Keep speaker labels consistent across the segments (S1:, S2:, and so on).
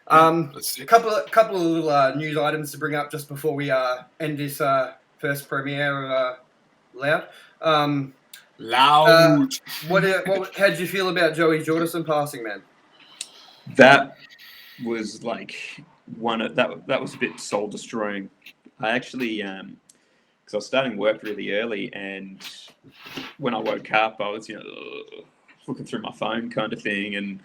S1: Couple of little news items to bring up just before we end this first premiere of Loud.
S2: Loud.
S1: How did you feel about Joey Jordison passing, man?
S3: That was like that was a bit soul destroying. I actually because I was starting work really early, and when I woke up, I was looking through my phone kind of thing, and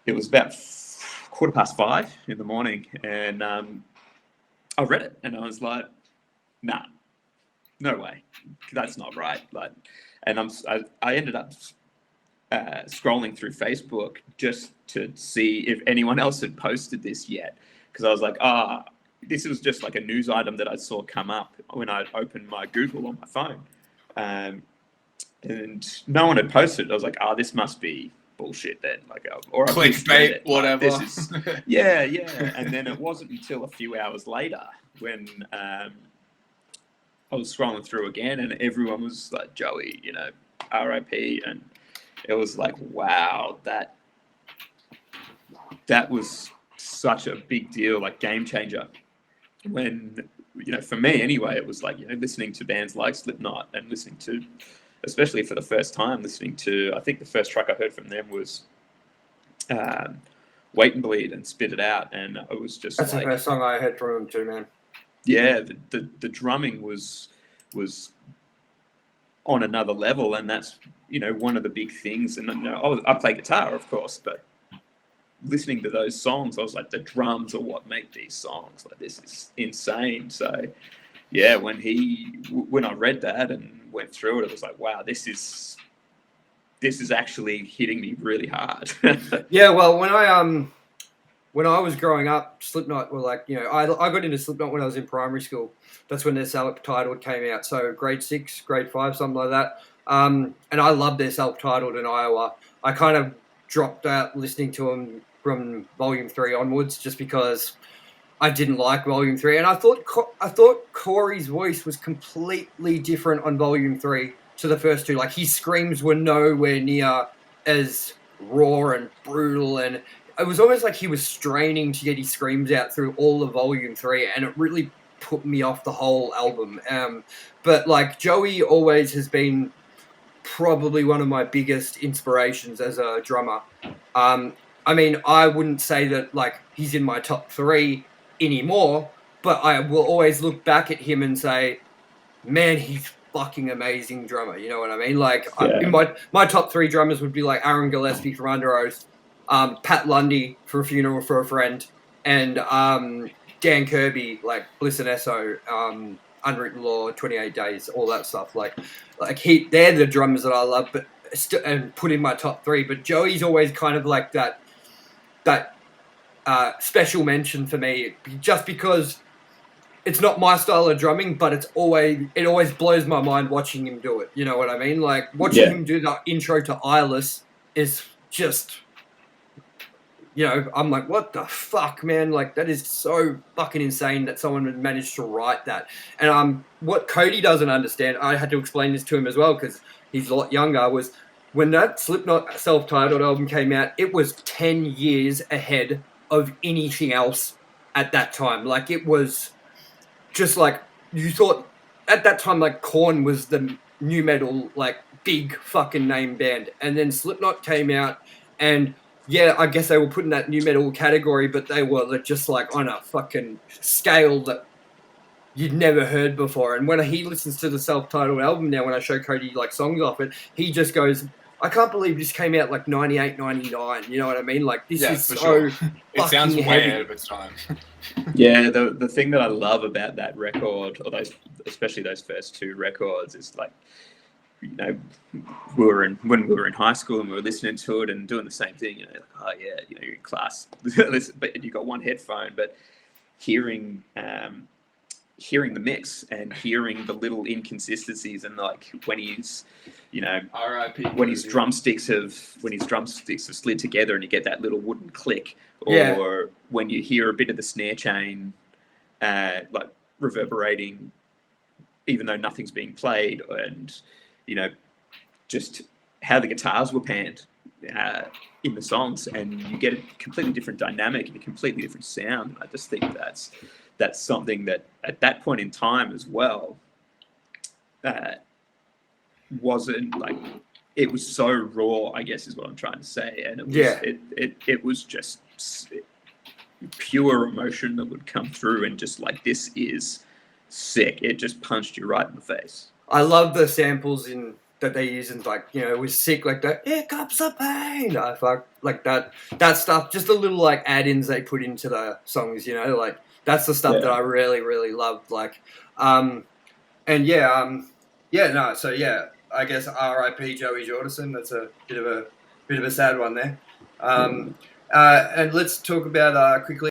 S3: it was about 5:15 in the morning, and I read it, and I was like, nah, no way, that's not right. Like, and I ended up scrolling through Facebook just to see if anyone else had posted this yet, because I was like, this was just like a news item that I saw come up when I opened my Google on my phone, and no one had posted it. I was like, this must be bullshit then, like, or
S2: clickbait, whatever.
S3: Like, this is, yeah. And then it wasn't until a few hours later when I was scrolling through again, and everyone was like, Joey, R.I.P. And it was like, wow, that was such a big deal, like game changer. When, for me anyway, it was like, listening to bands like Slipknot and listening to, especially for the first time, listening to, I think the first track I heard from them was Wait and Bleed and Spit It Out. And it was just
S1: That's the first song I heard from them too, man.
S3: Yeah, the drumming was on another level, and that's, one of the big things. And I play guitar, of course, but listening to those songs, I was like, the drums are what make these songs. Like, this is insane. So, yeah, when I read that and went through it, it was like, wow, this is actually hitting me really hard.
S1: Yeah, well, when I was growing up, Slipknot were like, I got into Slipknot when I was in primary school. That's when their self-titled came out. So grade 6, grade 5, something like that. And I loved their self-titled in Iowa. I kind of dropped out listening to them from Volume 3 onwards just because I didn't like Volume 3. And I thought Corey's voice was completely different on Volume 3 to the first two. Like, his screams were nowhere near as raw and brutal, and it was almost like he was straining to get his screams out through all of Volume 3, and it really put me off the whole album. But, like, Joey always has been probably one of my biggest inspirations as a drummer. I mean, I wouldn't say that, like, he's in my top 3 anymore, but I will always look back at him and say, man, he's fucking amazing drummer. You know what I mean? Like, in my top 3 drummers would be like Aaron Gillespie from Under Oath, Pat Lundy for A Funeral for a Friend, and Dan Kirby, like Bliss and Esso, Unwritten Law, 28 Days, all that stuff. Like they're the drummers that I love, but and put in my top 3. But Joey's always kind of like that special mention for me, just because it's not my style of drumming, but it always blows my mind watching him do it. You know what I mean? Like, watching him do the intro to Eyeless is just, I'm like, what the fuck, man? Like, that is so fucking insane that someone had managed to write that. And what Cody doesn't understand, I had to explain this to him as well because he's a lot younger, was when that Slipknot self-titled album came out, it was 10 years ahead of anything else at that time. Like, it was just like, you thought at that time, like, Korn was the new metal, like, big fucking name band. And then Slipknot came out, and yeah, I guess they were put in that new metal category, but they were just like on a fucking scale that you'd never heard before. And when he listens to the self-titled album now, when I show Cody like songs off it, he just goes, I can't believe this came out like 98, 99. You know what I mean? Like, this is so
S2: sure. It sounds way
S1: heavy.
S2: ahead of its time.
S3: Yeah, the thing that I love about that record, or especially those first 2 records, is like, when we were in high school and we were listening to it and doing the same thing, like, oh yeah, you're in class, but you got one headphone, but hearing the mix and hearing the little inconsistencies, and like when he's,
S2: R.I.P.
S3: when his drumsticks have slid together and you get that little wooden click, or when you hear a bit of the snare chain like reverberating even though nothing's being played, and just how the guitars were panned in the songs, and you get a completely different dynamic and a completely different sound. And I just think that's something that at that point in time as well wasn't like, it was so raw, I guess is what I'm trying to say, and it was it was just pure emotion that would come through, and just like, this is sick. It just punched you right in the face.
S1: I love the samples that they use in, like, you know, it was sick, like that, here comes the pain. I fuck, like that stuff, just the little like add-ins they put into the songs, you know, like that's the stuff that I really, really loved. Like, so yeah, I guess R.I.P. Joey Jordison. That's a bit of a sad one there. And let's talk about quickly